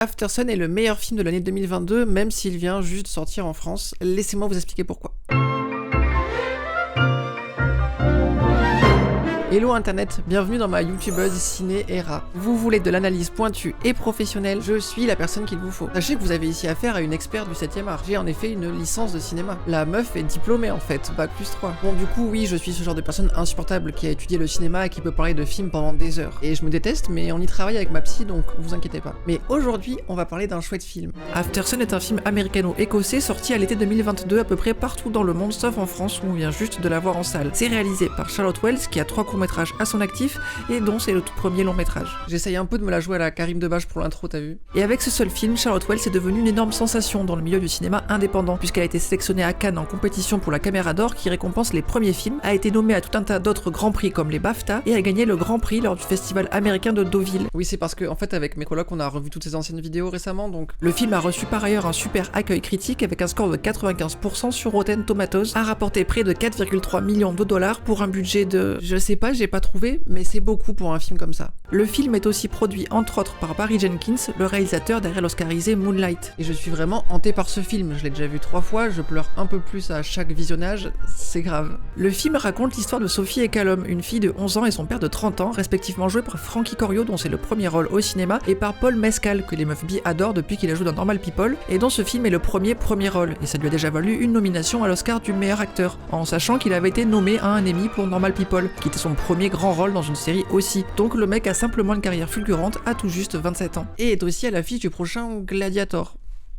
Aftersun est le meilleur film de l'année 2022, même s'il vient juste de sortir en France. Laissez-moi vous expliquer pourquoi. Hello internet, bienvenue dans ma youtubeuse ciné era. Vous voulez de l'analyse pointue et professionnelle, je suis la personne qu'il vous faut. Sachez que vous avez ici affaire à une experte du 7ème art. J'ai en effet une licence de cinéma. La meuf est diplômée en fait, bac plus 3. Bon du coup oui, je suis ce genre de personne insupportable qui a étudié le cinéma et qui peut parler de films pendant des heures. Et je me déteste, mais on y travaille avec ma psy, donc vous inquiétez pas. Mais aujourd'hui, on va parler d'un chouette film. Aftersun est un film américano-écossais sorti à l'été 2022 à peu près partout dans le monde, sauf en France où on vient juste de la voir en salle. C'est réalisé par Charlotte Wells qui a 3 courts-métrages à son actif et dont c'est le tout premier long métrage. J'essaye un peu de me la jouer à la Karim Debache pour l'intro, t'as vu? Et avec ce seul film, Charlotte Wells est devenue une énorme sensation dans le milieu du cinéma indépendant, puisqu'elle a été sélectionnée à Cannes en compétition pour la Caméra d'Or qui récompense les premiers films, a été nommée à tout un tas d'autres grands prix comme les BAFTA et a gagné le grand prix lors du festival américain de Deauville. Oui, c'est parce que en fait avec mes colocs on a revu toutes ses anciennes vidéos récemment, donc le film a reçu par ailleurs un super accueil critique avec un score de 95% sur Rotten Tomatoes, a rapporté près de 4,3 millions de dollars pour un budget de... je sais pas, j'ai pas trouvé, mais c'est beaucoup pour un film comme ça. Le film est aussi produit entre autres par Barry Jenkins, le réalisateur derrière l'oscarisé Moonlight. Et je suis vraiment hantée par ce film, je l'ai déjà vu 3 fois, je pleure un peu plus à chaque visionnage, c'est grave. Le film raconte l'histoire de Sophie et Callum, une fille de 11 ans et son père de 30 ans, respectivement joués par Frankie Corio dont c'est le premier rôle au cinéma, et par Paul Mescal, que les meufs bi adorent depuis qu'il a joué dans Normal People, et dont ce film est le premier rôle, et ça lui a déjà valu une nomination à l'Oscar du meilleur acteur, en sachant qu'il avait été nommé à un Emmy pour Normal People, qui était son premier grand rôle dans une série aussi. Donc le mec a simplement une carrière fulgurante à tout juste 27 ans. Et est aussi à l'affiche du prochain Gladiator.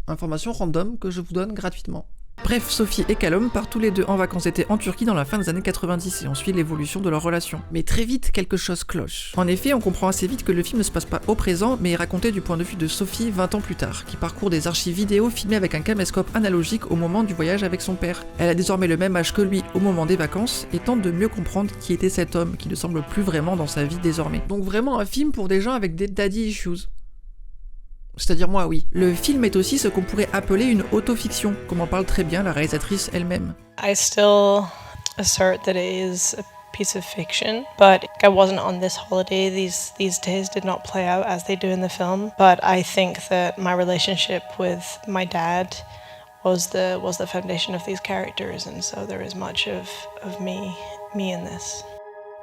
Information random que je vous donne gratuitement. Bref, Sophie et Callum partent tous les deux en vacances d'été en Turquie dans la fin des années 90 et on suit l'évolution de leur relation. Mais très vite, quelque chose cloche. En effet, on comprend assez vite que le film ne se passe pas au présent, mais est raconté du point de vue de Sophie 20 ans plus tard, qui parcourt des archives vidéo filmées avec un caméscope analogique au moment du voyage avec son père. Elle a désormais le même âge que lui au moment des vacances et tente de mieux comprendre qui était cet homme qui ne semble plus vraiment dans sa vie désormais. Donc vraiment un film pour des gens avec des daddy issues. C'est-à-dire moi, oui. Le film est aussi ce qu'on pourrait appeler une autofiction, comme en parle très bien la réalisatrice elle-même. I still assert that it is a piece of fiction, but I wasn't on this holiday. These days did not play out as they do in the film, but I think that my relationship with my dad was the foundation of these characters, and so there is much of me in this.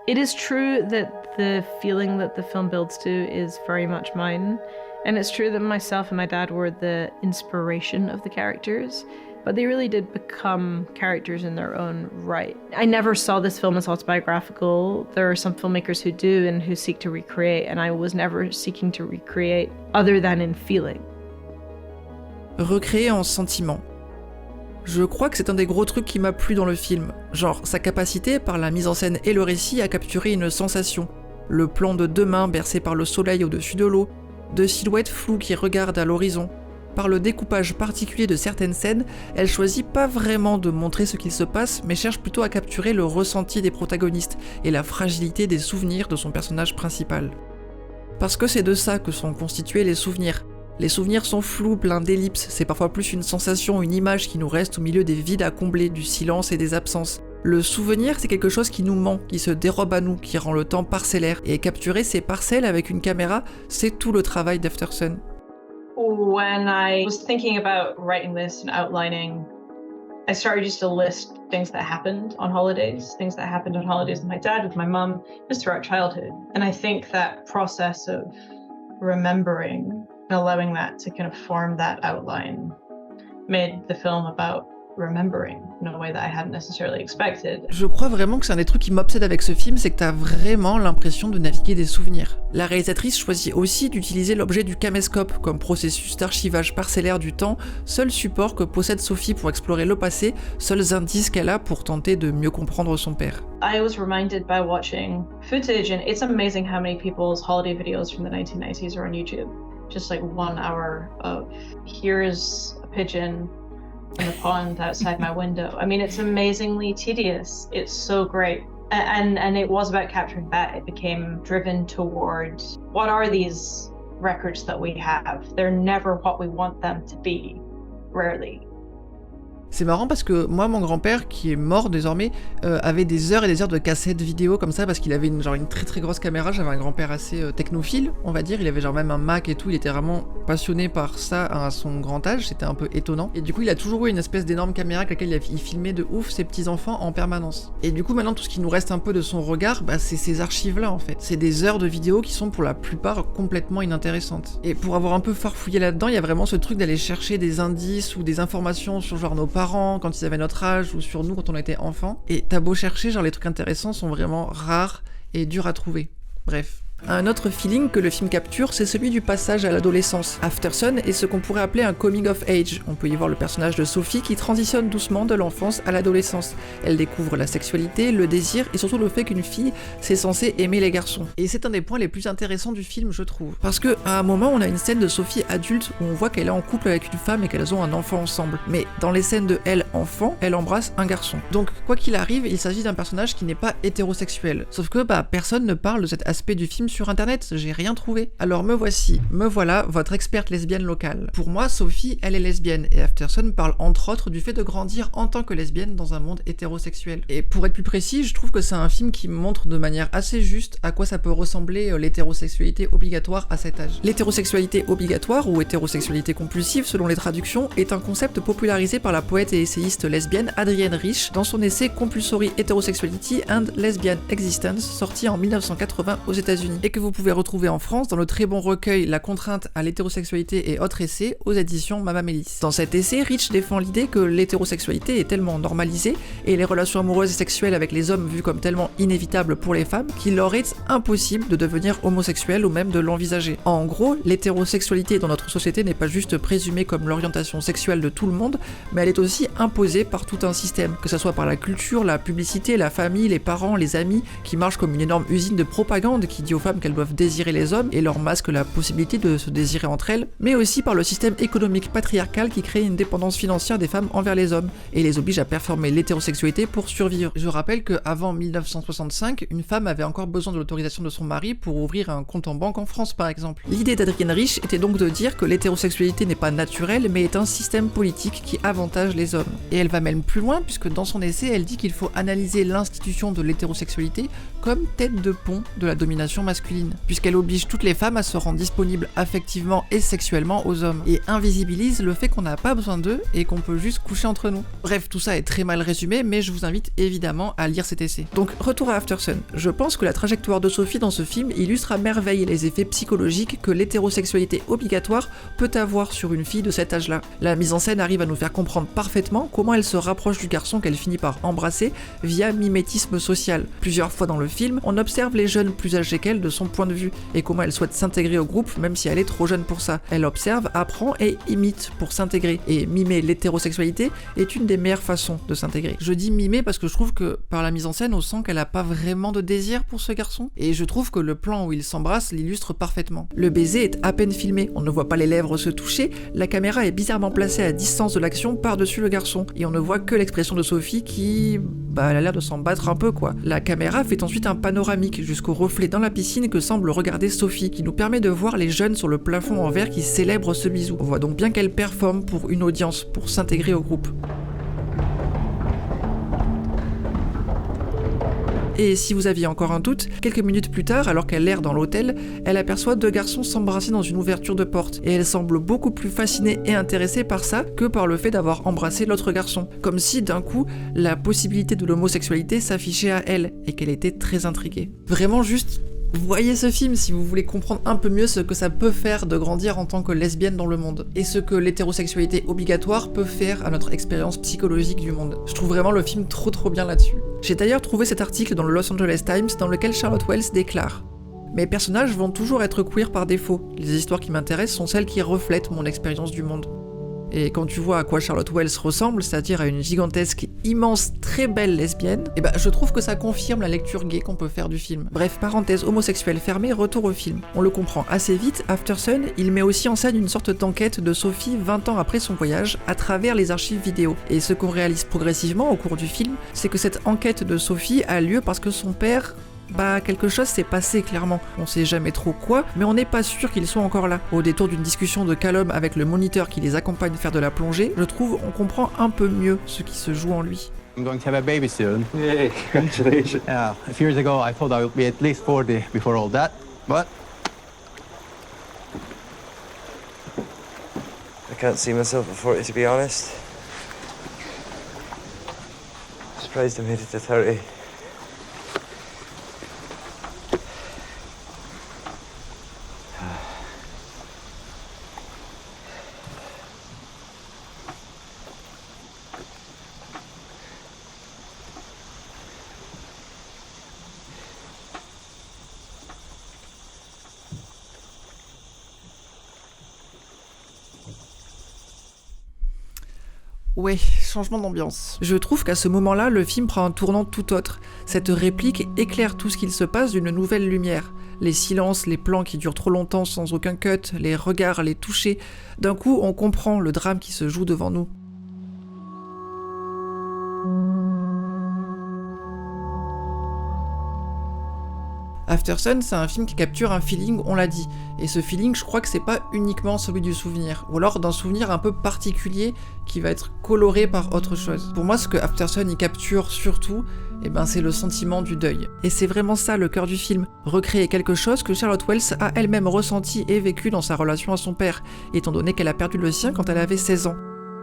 It is true that the feeling that the film builds to is very much mine. And it's true that myself and my dad were the inspiration of the characters, but they really did become characters in their own right. I never saw this film as autobiographical. There are some filmmakers who do and who seek to recreate, and I was never seeking to recreate other than in feeling. Recréer en sentiment. Je crois que c'est un des gros trucs qui m'a plu dans le film, genre sa capacité, par la mise en scène et le récit, à capturer une sensation. Le plan de 2 mains bercées par le soleil au-dessus de l'eau, de silhouettes floues qui regardent à l'horizon. Par le découpage particulier de certaines scènes, elle choisit pas vraiment de montrer ce qu'il se passe, mais cherche plutôt à capturer le ressenti des protagonistes et la fragilité des souvenirs de son personnage principal. Parce que c'est de ça que sont constitués les souvenirs. Les souvenirs sont flous, pleins d'ellipses, c'est parfois plus une sensation, une image qui nous reste au milieu des vides à combler, du silence et des absences. Le souvenir, c'est quelque chose qui nous ment, qui se dérobe à nous, qui rend le temps parcellaire, et capturer ces parcelles avec une caméra, c'est tout le travail d'Aftersun. When I was thinking about writing this and outlining, I started just to list things that happened on holidays with my dad, with my mum, just throughout childhood. And I think that process of remembering and allowing that to kind of form that outline made the film about remembering in a way that I hadn't necessarily expected. Je crois vraiment que c'est un des trucs qui m'obsède avec ce film, c'est que t'as vraiment l'impression de naviguer des souvenirs. La réalisatrice choisit aussi d'utiliser l'objet du caméscope comme processus d'archivage parcellaire du temps, seul support que possède Sophie pour explorer le passé, seuls indices qu'elle a pour tenter de mieux comprendre son père. I was reminded by watching footage, and it's amazing how many people's holiday videos from the 1990s are on YouTube. Just like 1 hour of here's a pigeon in the pond outside my window. I mean, it's amazingly tedious. It's so great. And it was about capturing that. It became driven towards what are these records that we have? They're never what we want them to be, rarely. C'est marrant parce que moi, mon grand-père, qui est mort désormais, avait des heures et des heures de cassettes vidéo comme ça parce qu'il avait une très très grosse caméra. J'avais un grand-père assez technophile, on va dire. Il avait genre même un Mac et tout. Il était vraiment passionné par ça à son grand âge. C'était un peu étonnant. Et du coup, il a toujours eu une espèce d'énorme caméra avec laquelle il filmait de ouf ses petits-enfants en permanence. Et du coup, maintenant, tout ce qui nous reste un peu de son regard, bah, c'est ces archives-là en fait. C'est des heures de vidéos qui sont pour la plupart complètement inintéressantes. Et pour avoir un peu farfouillé là-dedans, il y a vraiment ce truc d'aller chercher des indices ou des informations sur genre nos parents quand ils avaient notre âge ou sur nous quand on était enfants. Et t'as beau chercher, genre les trucs intéressants sont vraiment rares et durs à trouver. Bref. Un autre feeling que le film capture, c'est celui du passage à l'adolescence. Aftersun est ce qu'on pourrait appeler un coming of age. On peut y voir le personnage de Sophie qui transitionne doucement de l'enfance à l'adolescence. Elle découvre la sexualité, le désir et surtout le fait qu'une fille, c'est censé aimer les garçons. Et c'est un des points les plus intéressants du film, je trouve. Parce que à un moment, on a une scène de Sophie adulte où on voit qu'elle est en couple avec une femme et qu'elles ont un enfant ensemble. Mais dans les scènes de elle enfant, elle embrasse un garçon. Donc quoi qu'il arrive, il s'agit d'un personnage qui n'est pas hétérosexuel. Sauf que personne ne parle de cet aspect du film sur internet, j'ai rien trouvé. Alors me voilà, votre experte lesbienne locale. Pour moi, Sophie, elle est lesbienne, et Aftersun parle entre autres du fait de grandir en tant que lesbienne dans un monde hétérosexuel. Et pour être plus précis, je trouve que c'est un film qui montre de manière assez juste à quoi ça peut ressembler l'hétérosexualité obligatoire à cet âge. L'hétérosexualité obligatoire, ou hétérosexualité compulsive selon les traductions, est un concept popularisé par la poète et essayiste lesbienne Adrienne Rich dans son essai Compulsory Heterosexuality and Lesbian Existence, sorti en 1980 aux États-Unis, et que vous pouvez retrouver en France dans le très bon recueil La contrainte à l'hétérosexualité et autres essais aux éditions Mama Mélis. Dans cet essai, Rich défend l'idée que l'hétérosexualité est tellement normalisée et les relations amoureuses et sexuelles avec les hommes vues comme tellement inévitables pour les femmes qu'il leur est impossible de devenir homosexuel ou même de l'envisager. En gros, l'hétérosexualité dans notre société n'est pas juste présumée comme l'orientation sexuelle de tout le monde, mais elle est aussi imposée par tout un système, que ce soit par la culture, la publicité, la famille, les parents, les amis, qui marchent comme une énorme usine de propagande qui dit aux femmes qu'elles doivent désirer les hommes et leur masque la possibilité de se désirer entre elles, mais aussi par le système économique patriarcal qui crée une dépendance financière des femmes envers les hommes et les oblige à performer l'hétérosexualité pour survivre. Je rappelle qu'avant 1965, une femme avait encore besoin de l'autorisation de son mari pour ouvrir un compte en banque en France par exemple. L'idée d'Adrienne Rich était donc de dire que l'hétérosexualité n'est pas naturelle mais est un système politique qui avantage les hommes. Et elle va même plus loin puisque dans son essai elle dit qu'il faut analyser l'institution de l'hétérosexualité comme tête de pont de la domination masculine, puisqu'elle oblige toutes les femmes à se rendre disponibles affectivement et sexuellement aux hommes, et invisibilise le fait qu'on n'a pas besoin d'eux et qu'on peut juste coucher entre nous. Bref, tout ça est très mal résumé, mais je vous invite évidemment à lire cet essai. Donc, retour à Aftersun. Je pense que la trajectoire de Sophie dans ce film illustre à merveille les effets psychologiques que l'hétérosexualité obligatoire peut avoir sur une fille de cet âge-là. La mise en scène arrive à nous faire comprendre parfaitement comment elle se rapproche du garçon qu'elle finit par embrasser via mimétisme social. Plusieurs fois dans le film, on observe les jeunes plus âgés qu'elle de son point de vue, et comment elle souhaite s'intégrer au groupe même si elle est trop jeune pour ça. Elle observe, apprend et imite pour s'intégrer, et mimer l'hétérosexualité est une des meilleures façons de s'intégrer. Je dis mimer parce que je trouve que par la mise en scène on sent qu'elle a pas vraiment de désir pour ce garçon, et je trouve que le plan où ils s'embrassent l'illustre parfaitement. Le baiser est à peine filmé, on ne voit pas les lèvres se toucher, la caméra est bizarrement placée à distance de l'action par-dessus le garçon, et on ne voit que l'expression de Sophie qui... elle a l'air de s'en battre un peu quoi. La caméra fait ensuite un panoramique jusqu'au reflet dans la piscine que semble regarder Sophie, qui nous permet de voir les jeunes sur le plafond en verre qui célèbrent ce bisou. On voit donc bien qu'elle performe pour une audience, pour s'intégrer au groupe. Et si vous aviez encore un doute, quelques minutes plus tard, alors qu'elle erre dans l'hôtel, elle aperçoit deux garçons s'embrasser dans une ouverture de porte, et elle semble beaucoup plus fascinée et intéressée par ça que par le fait d'avoir embrassé l'autre garçon, comme si d'un coup, la possibilité de l'homosexualité s'affichait à elle, et qu'elle était très intriguée. Vraiment juste... voyez ce film si vous voulez comprendre un peu mieux ce que ça peut faire de grandir en tant que lesbienne dans le monde, et ce que l'hétérosexualité obligatoire peut faire à notre expérience psychologique du monde. Je trouve vraiment le film trop bien là-dessus. J'ai d'ailleurs trouvé cet article dans le Los Angeles Times dans lequel Charlotte Wells déclare: mes personnages vont toujours être queer par défaut. Les histoires qui m'intéressent sont celles qui reflètent mon expérience du monde. Et quand tu vois à quoi Charlotte Wells ressemble, c'est-à-dire à une gigantesque, immense, très belle lesbienne, je trouve que ça confirme la lecture gay qu'on peut faire du film. Bref, parenthèse homosexuelle fermée, retour au film. On le comprend assez vite, Aftersun, il met aussi en scène une sorte d'enquête de Sophie 20 ans après son voyage, à travers les archives vidéo. Et ce qu'on réalise progressivement au cours du film, c'est que cette enquête de Sophie a lieu parce que son père bah quelque chose s'est passé clairement. On sait jamais trop quoi, mais on n'est pas sûr qu'ils soient encore là. Au détour d'une discussion de Callum avec le moniteur qui les accompagne faire de la plongée, je trouve on comprend un peu mieux ce qui se joue en lui. I'm going to have a baby soon. Yay, congratulations. Yeah, a few years ago I thought I would be at least 40 before all that, but I can't see myself at 40, to be honest. Surprised I made it to 30. Ouais, changement d'ambiance. Je trouve qu'à ce moment-là, le film prend un tournant tout autre. Cette réplique éclaire tout ce qu'il se passe d'une nouvelle lumière. Les silences, les plans qui durent trop longtemps sans aucun cut, les regards, les touchers. D'un coup, on comprend le drame qui se joue devant nous. Aftersun, c'est un film qui capture un feeling, on l'a dit. Et ce feeling, je crois que c'est pas uniquement celui du souvenir, ou alors d'un souvenir un peu particulier qui va être coloré par autre chose. Pour moi, ce que Aftersun y capture surtout, c'est le sentiment du deuil. Et c'est vraiment ça le cœur du film, recréer quelque chose que Charlotte Wells a elle-même ressenti et vécu dans sa relation à son père, étant donné qu'elle a perdu le sien quand elle avait 16 ans.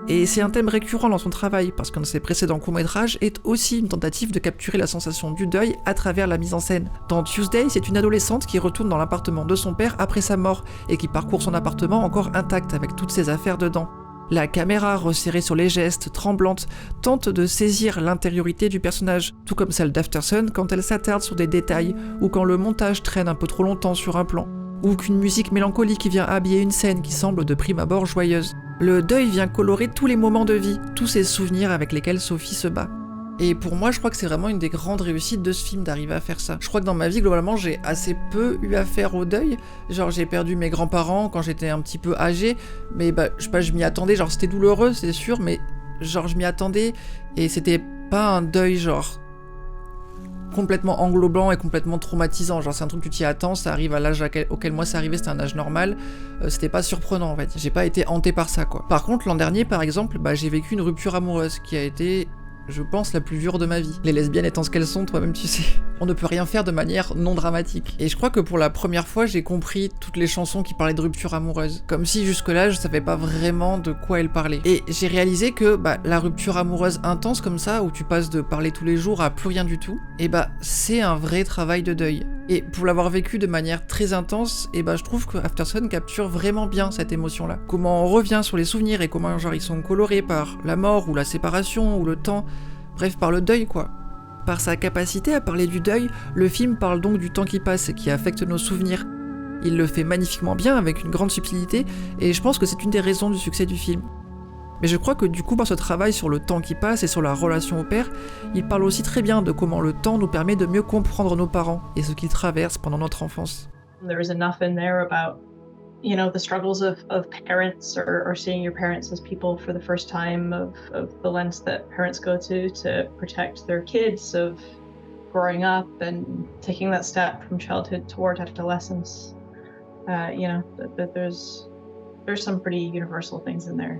Et c'est un thème récurrent dans son travail, parce qu'un de ses précédents courts-métrages est aussi une tentative de capturer la sensation du deuil à travers la mise en scène. Dans Tuesday, c'est une adolescente qui retourne dans l'appartement de son père après sa mort, et qui parcourt son appartement encore intact avec toutes ses affaires dedans. La caméra, resserrée sur les gestes, tremblante, tente de saisir l'intériorité du personnage, tout comme celle d'Aftersun quand elle s'attarde sur des détails, ou quand le montage traîne un peu trop longtemps sur un plan, ou qu'une musique mélancolique vient habiller une scène qui semble de prime abord joyeuse. Le deuil vient colorer tous les moments de vie, tous ces souvenirs avec lesquels Sophie se bat. Et pour moi, je crois que c'est vraiment une des grandes réussites de ce film d'arriver à faire ça. Je crois que dans ma vie, globalement, j'ai assez peu eu affaire au deuil. Genre, j'ai perdu mes grands-parents quand j'étais un petit peu âgé, mais je m'y attendais, genre c'était douloureux, c'est sûr, mais genre je m'y attendais, et c'était pas un deuil genre complètement englobant et complètement traumatisant, genre c'est un truc que tu t'y attends, ça arrive à l'âge auquel moi c'est arrivé, c'était un âge normal, c'était pas surprenant en fait, j'ai pas été hanté par ça quoi. Par contre l'an dernier par exemple, j'ai vécu une rupture amoureuse qui a été, je pense, la plus dure de ma vie. Les lesbiennes étant ce qu'elles sont, toi-même tu sais. On ne peut rien faire de manière non dramatique. Et je crois que pour la première fois, j'ai compris toutes les chansons qui parlaient de rupture amoureuse. Comme si jusque-là, je savais pas vraiment de quoi elles parlaient. Et j'ai réalisé que la rupture amoureuse intense comme ça, où tu passes de parler tous les jours à plus rien du tout, c'est un vrai travail de deuil. Et pour l'avoir vécu de manière très intense, je trouve que Aftersun capture vraiment bien cette émotion-là. Comment on revient sur les souvenirs et comment genre ils sont colorés par la mort ou la séparation ou le temps. Bref, par le deuil quoi. Par sa capacité à parler du deuil, le film parle donc du temps qui passe et qui affecte nos souvenirs. Il le fait magnifiquement bien, avec une grande subtilité, et je pense que c'est une des raisons du succès du film. Mais je crois que du coup, par ce travail sur le temps qui passe et sur la relation au père, il parle aussi très bien de comment le temps nous permet de mieux comprendre nos parents et ce qu'ils traversent pendant notre enfance. There is enough in there about the struggles of parents or seeing your parents as people for the first time, of the lengths that parents go to protect their kids, of growing up and taking that step from childhood toward adolescence. That there's some pretty universal things in there.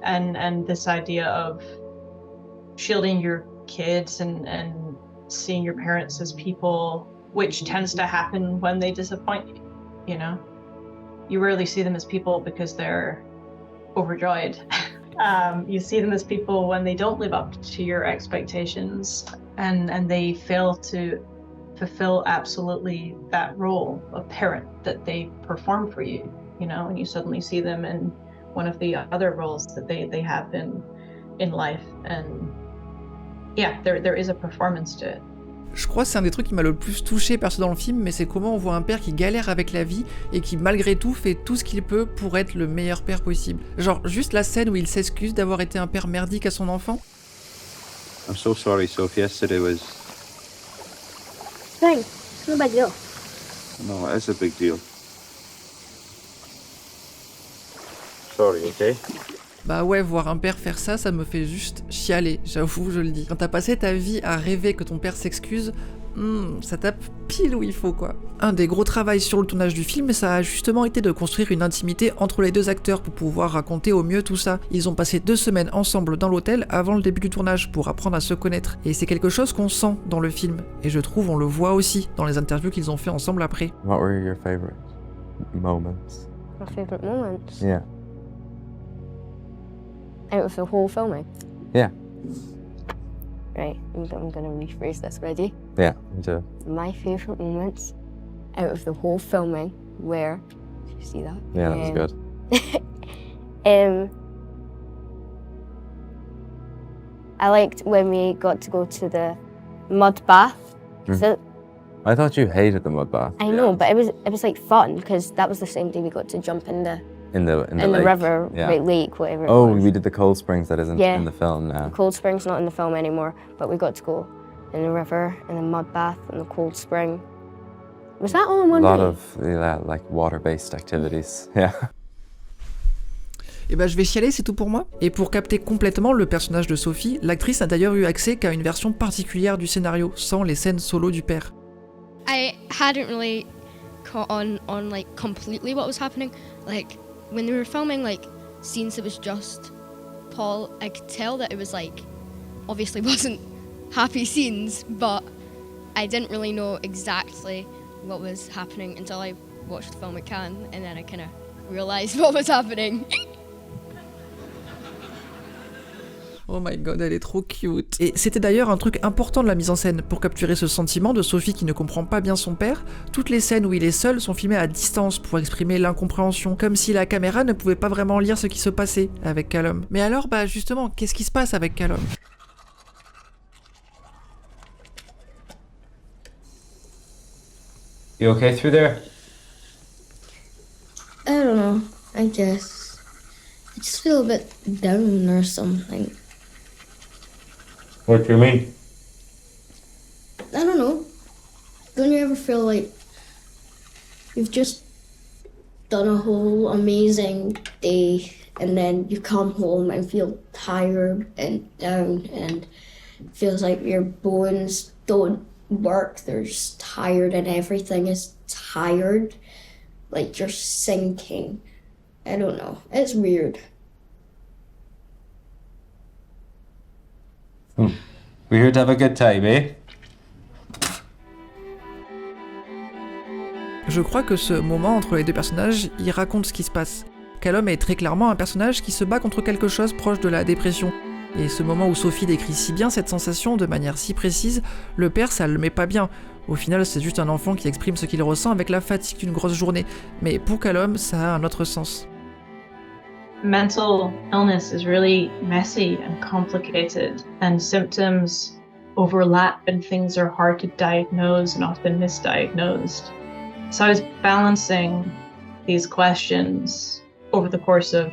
And this idea of shielding your kids and seeing your parents as people, which tends to happen when they disappoint you, You rarely see them as people because they're overjoyed. You see them as people when they don't live up to your expectations and they fail to fulfill absolutely that role of parent that they perform for you, and you suddenly see them in one of the other roles that they have in life. And yeah, there is a performance to it. Je crois que c'est un des trucs qui m'a le plus touché perso dans le film, mais c'est comment on voit un père qui galère avec la vie et qui malgré tout fait tout ce qu'il peut pour être le meilleur père possible. Genre juste la scène où il s'excuse d'avoir été un père merdique à son enfant. I'm so sorry, Sophie. Yesterday was... Thanks. It's no big deal. No, it is a big deal. Sorry, okay? Bah ouais, voir un père faire ça, ça me fait juste chialer, j'avoue, je le dis. Quand t'as passé ta vie à rêver que ton père s'excuse, ça tape pile où il faut quoi. Un des gros travaux sur le tournage du film, ça a justement été de construire une intimité entre les deux acteurs pour pouvoir raconter au mieux tout ça. Ils ont passé 2 semaines ensemble dans l'hôtel avant le début du tournage pour apprendre à se connaître. Et c'est quelque chose qu'on sent dans le film. Et je trouve on le voit aussi dans les interviews qu'ils ont fait ensemble après. What were your favorite moments? My favourite moments Yeah. out of the whole filming. Yeah. Right, I'm gonna rephrase this. Ready? Yeah, me too. My favourite moments out of the whole filming were. Did you see that? Yeah, that was good. I liked when we got to go to the mud bath. So, I thought you hated the mud bath. I know, but it was like fun because that was the same day we got to jump in the In the lake. river, Yeah. right, lake, whatever. Oh, it was. we did the cold springs that isn't Yeah. in the film now. Cold Spring's not in the film anymore, but we got to go in the river, in the mud bath, in the cold spring. Was that all in A one lot day? of like water-based activities. Yeah. Et bah je vais chialer, c'est tout pour moi. Et pour capter complètement le personnage de Sophie, l'actrice n'a d'ailleurs eu accès qu'à une version particulière du scénario, sans les scènes solo du père. I hadn't really caught on like completely what was happening. Like when they were filming like scenes that was just Paul, I could tell that it was like obviously wasn't happy scenes, but I didn't really know exactly what was happening until I watched the film at Cannes, and then I kind of realized what was happening. Oh my god, elle est trop cute. Et c'était d'ailleurs un truc important de la mise en scène. Pour capturer ce sentiment de Sophie qui ne comprend pas bien son père, toutes les scènes où il est seul sont filmées à distance pour exprimer l'incompréhension, comme si la caméra ne pouvait pas vraiment lire ce qui se passait avec Callum. Mais alors, bah justement, qu'est-ce qui se passe avec Callum ? You okay through there? I don't know, I guess. I just feel a bit down or something. What do you mean? I don't know. Don't you ever feel like you've just done a whole amazing day and then you come home and feel tired and down and feels like your bones don't work, they're just tired and everything is tired. Like you're sinking. I don't know. It's weird. We're here to have a good time, eh? Je crois que ce moment entre les deux personnages, il raconte ce qui se passe. Callum est très clairement un personnage qui se bat contre quelque chose proche de la dépression. Et ce moment où Sophie décrit si bien cette sensation de manière si précise, le père ça le met pas bien. Au final c'est juste un enfant qui exprime ce qu'il ressent avec la fatigue d'une grosse journée. Mais pour Callum ça a un autre sens. Mental illness is really messy and complicated, and symptoms overlap and things are hard to diagnose and often misdiagnosed. So I was balancing these questions over the course of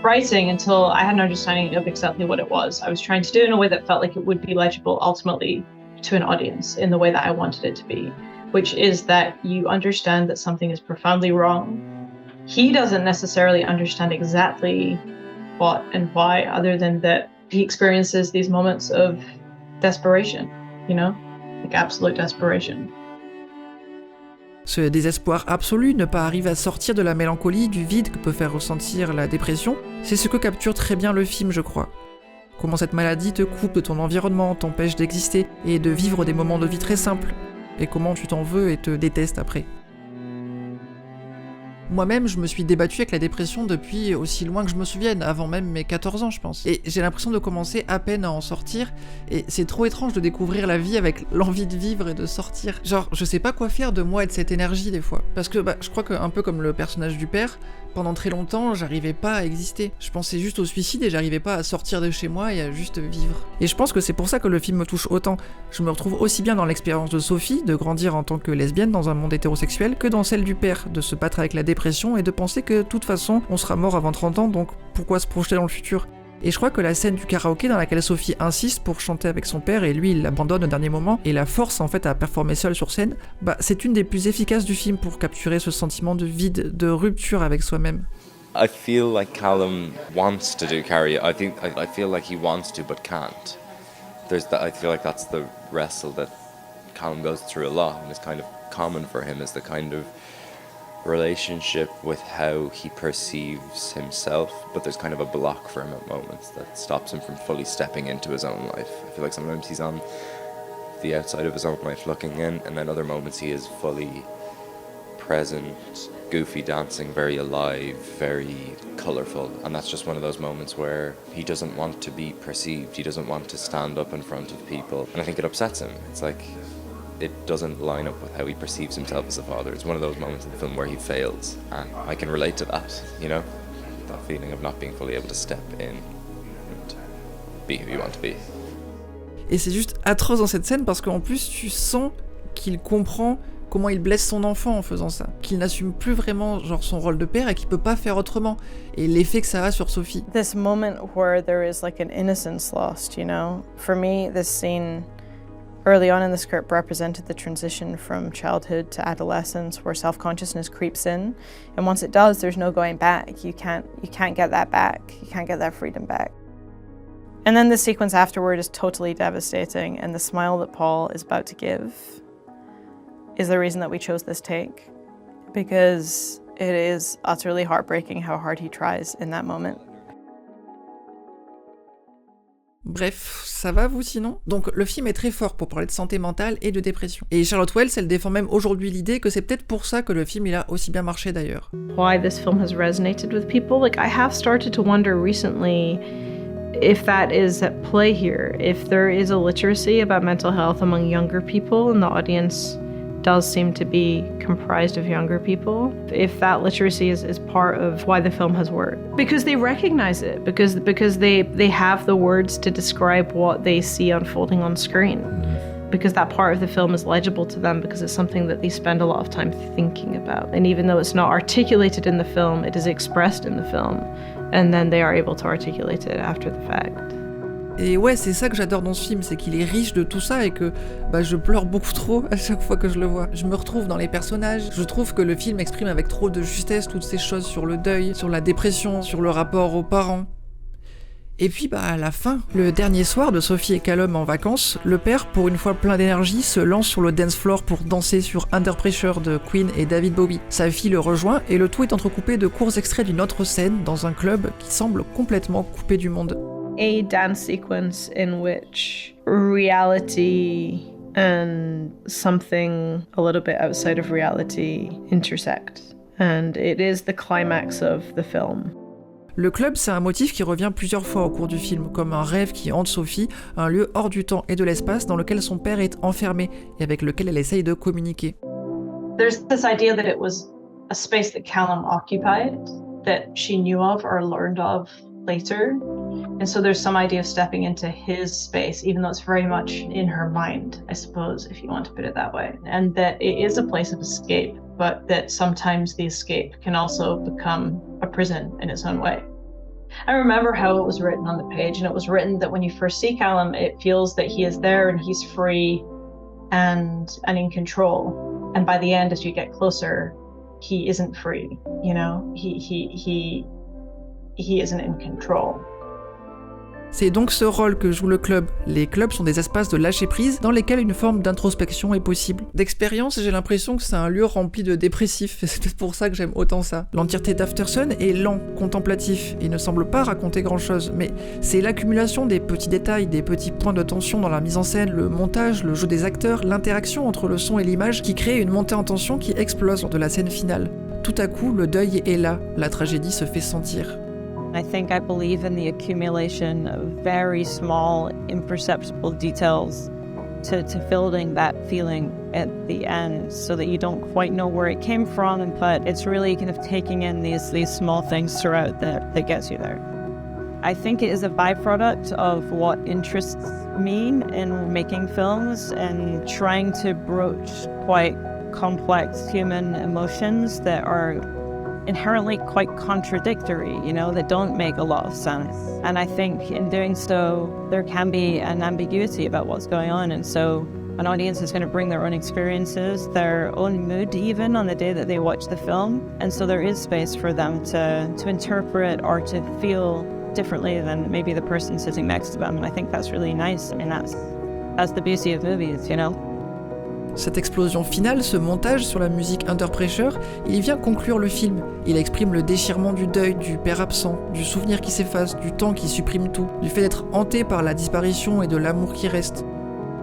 writing until I had an understanding of exactly what it was. I was trying to do it in a way that felt like it would be legible ultimately to an audience in the way that I wanted it to be, which is that you understand that something is profoundly wrong. He doesn't necessarily understand exactly what and why, other than that he experiences these moments of desperation, you know, like absolute desperation. Ce désespoir absolu, ne pas arriver à sortir de la mélancolie, du vide que peut faire ressentir la dépression, c'est ce que capture très bien le film, je crois. Comment cette maladie te coupe de ton environnement, t'empêche d'exister et de vivre des moments de vie très simples, et comment tu t'en veux et te détestes après. Moi-même, je me suis débattue avec la dépression depuis aussi loin que je me souvienne, avant même mes 14 ans, je pense. Et j'ai l'impression de commencer à peine à en sortir, et c'est trop étrange de découvrir la vie avec l'envie de vivre et de sortir. Genre, je sais pas quoi faire de moi et de cette énergie des fois. Parce que, je crois que, un peu comme le personnage du père, pendant très longtemps, j'arrivais pas à exister. Je pensais juste au suicide et j'arrivais pas à sortir de chez moi et à juste vivre. Et je pense que c'est pour ça que le film me touche autant. Je me retrouve aussi bien dans l'expérience de Sophie, de grandir en tant que lesbienne dans un monde hétérosexuel, que dans celle du père, de se battre avec la dépression et de penser que de toute façon, on sera mort avant 30 ans, donc pourquoi se projeter dans le futur ? Et je crois que la scène du karaoké dans laquelle Sophie insiste pour chanter avec son père et lui il l'abandonne au dernier moment et la force en fait à performer seule sur scène, c'est une des plus efficaces du film pour capturer ce sentiment de vide, de rupture avec soi-même. I feel like Callum wants to do karaoke. I feel like he wants to but can't. I feel like that's the wrestle that Callum goes through a lot and is kind of common for him, is the kind of relationship with how he perceives himself, but there's kind of a block for him at moments that stops him from fully stepping into his own life. I feel like sometimes he's on the outside of his own life looking in, and then other moments he is fully present, goofy dancing, very alive, very colourful, and that's just one of those moments where he doesn't want to be perceived, he doesn't want to stand up in front of people, and I think it upsets him. It's like it doesn't line up with how he perceives himself as a father. It's one of those moments in the film where he fails, and I can relate to that, you know, that feeling of not being fully able to step in and be who you want to be. Et c'est juste atroce dans cette scène parce qu'en plus tu sens qu'il comprend comment il blesse son enfant en faisant ça, qu'il n'assume plus vraiment genre son rôle de père et qu'il peut pas faire autrement, et l'effet que ça a sur Sophie. This moment where there is like an innocence lost, you know. For me, this scene early on in the script represented the transition from childhood to adolescence, where self-consciousness creeps in, and once it does, there's no going back. You can't get that back. You can't get that freedom back. And then the sequence afterward is totally devastating, and the smile that Paul is about to give is the reason that we chose this take, because it is utterly heartbreaking how hard he tries in that moment. Bref, ça va vous sinon? Donc le film est très fort pour parler de santé mentale et de dépression. Et Charlotte Wells, elle défend même aujourd'hui l'idée que c'est peut-être pour ça que le film il a aussi bien marché d'ailleurs. Why this film has resonated with people, like I have started to wonder recently if that is at play here, if there is a literacy about mental health among younger people, and the audience does seem to be comprised of younger people, if that literacy is part of why the film has worked. Because they recognize it, because they have the words to describe what they see unfolding on screen. Because that part of the film is legible to them, because it's something that they spend a lot of time thinking about. And even though it's not articulated in the film, it is expressed in the film, and then they are able to articulate it after the fact. Et ouais, c'est ça que j'adore dans ce film, c'est qu'il est riche de tout ça et que je pleure beaucoup trop à chaque fois que je le vois. Je me retrouve dans les personnages, je trouve que le film exprime avec trop de justesse toutes ces choses sur le deuil, sur la dépression, sur le rapport aux parents. Et puis à la fin, le dernier soir de Sophie et Callum en vacances, le père, pour une fois plein d'énergie, se lance sur le dance floor pour danser sur Under Pressure de Queen et David Bowie. Sa fille le rejoint et le tout est entrecoupé de courts extraits d'une autre scène dans un club qui semble complètement coupé du monde. A dance sequence in which reality and something a little bit outside of reality intersect. And it is the climax of the film. Le club, c'est un motif qui revient plusieurs fois au cours du film, comme un rêve qui hante Sophie, un lieu hors du temps et de l'espace dans lequel son père est enfermé et avec lequel elle essaye de communiquer. There's this idea that it was a space that Callum occupied, that she knew of or learned of later. And so there's some idea of stepping into his space, even though it's very much in her mind, I suppose, if you want to put it that way. And that it is a place of escape, but that sometimes the escape can also become a prison in its own way. I remember how it was written on the page, and it was written that when you first see Callum, it feels that he is there and he's free and in control. And by the end, as you get closer, he isn't free, you know? He isn't in control. C'est donc ce rôle que joue le club. Les clubs sont des espaces de lâcher-prise dans lesquels une forme d'introspection est possible. D'expérience, j'ai l'impression que c'est un lieu rempli de dépressifs, et c'est peut-être pour ça que j'aime autant ça. L'entièreté d'Aftersun est lent, contemplatif, et ne semble pas raconter grand-chose, mais c'est l'accumulation des petits détails, des petits points de tension dans la mise en scène, le montage, le jeu des acteurs, l'interaction entre le son et l'image qui crée une montée en tension qui explose lors de la scène finale. Tout à coup, le deuil est là, la tragédie se fait sentir. I think I believe in the accumulation of very small, imperceptible details to building that feeling at the end so that you don't quite know where it came from, but it's really kind of taking in these small things throughout that gets you there. I think it is a byproduct of what interests me in making films and trying to broach quite complex human emotions that are inherently quite contradictory, you know, that don't make a lot of sense. And I think in doing so, there can be an ambiguity about what's going on. And so an audience is going to bring their own experiences, their own mood even on the day that they watch the film. And so there is space for them to interpret or to feel differently than maybe the person sitting next to them. And I think that's really nice. I mean, that's the beauty of movies, you know? Cette explosion finale, ce montage sur la musique Under Pressure, il vient conclure le film. Il exprime le déchirement du deuil, du père absent, du souvenir qui s'efface, du temps qui supprime tout, du fait d'être hanté par la disparition et de l'amour qui reste.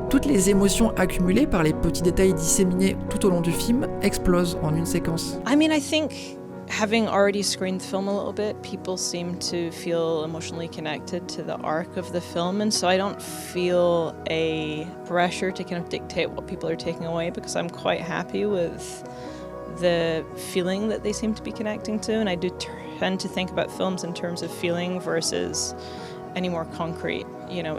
Toutes les émotions accumulées par les petits détails disséminés tout au long du film explosent en une séquence. I mean, I think having already screened the film a little bit, people seem to feel emotionally connected to the arc of the film, and so I don't feel a pressure to kind of dictate what people are taking away because I'm quite happy with the feeling that they seem to be connecting to, and I do tend to think about films in terms of feeling versus any more concrete,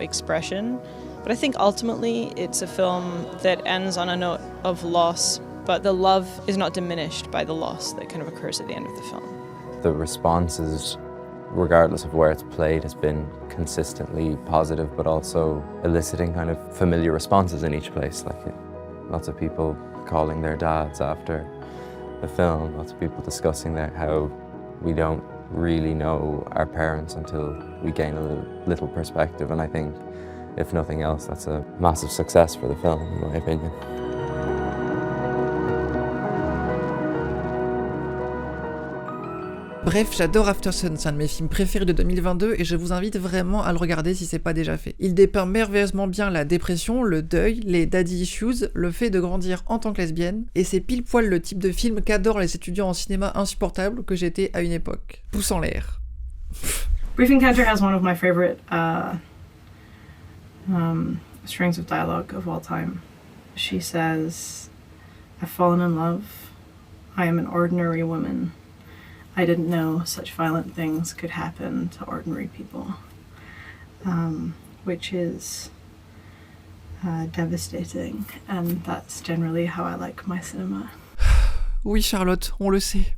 expression. But I think ultimately it's a film that ends on a note of loss, but the love is not diminished by the loss that kind of occurs at the end of the film. The responses, regardless of where it's played, has been consistently positive, but also eliciting kind of familiar responses in each place. Lots of people calling their dads after the film, lots of people discussing how we don't really know our parents until we gain a little perspective, and I think, if nothing else, that's a massive success for the film, in my opinion. Bref, j'adore Aftersun, c'est un de mes films préférés de 2022 et je vous invite vraiment à le regarder si c'est pas déjà fait. Il dépeint merveilleusement bien la dépression, le deuil, les daddy issues, le fait de grandir en tant que lesbienne, et c'est pile poil le type de film qu'adorent les étudiants en cinéma insupportables que j'étais à une époque. Pouce en l'air. Brief Encounter has one of my favorite strings of dialogue of all time. She says, "I've fallen in love. I am an ordinary woman. I didn't know such violent things could happen to ordinary people," which is devastating, and that's generally how I like my cinema. Oui, Charlotte, on le sait.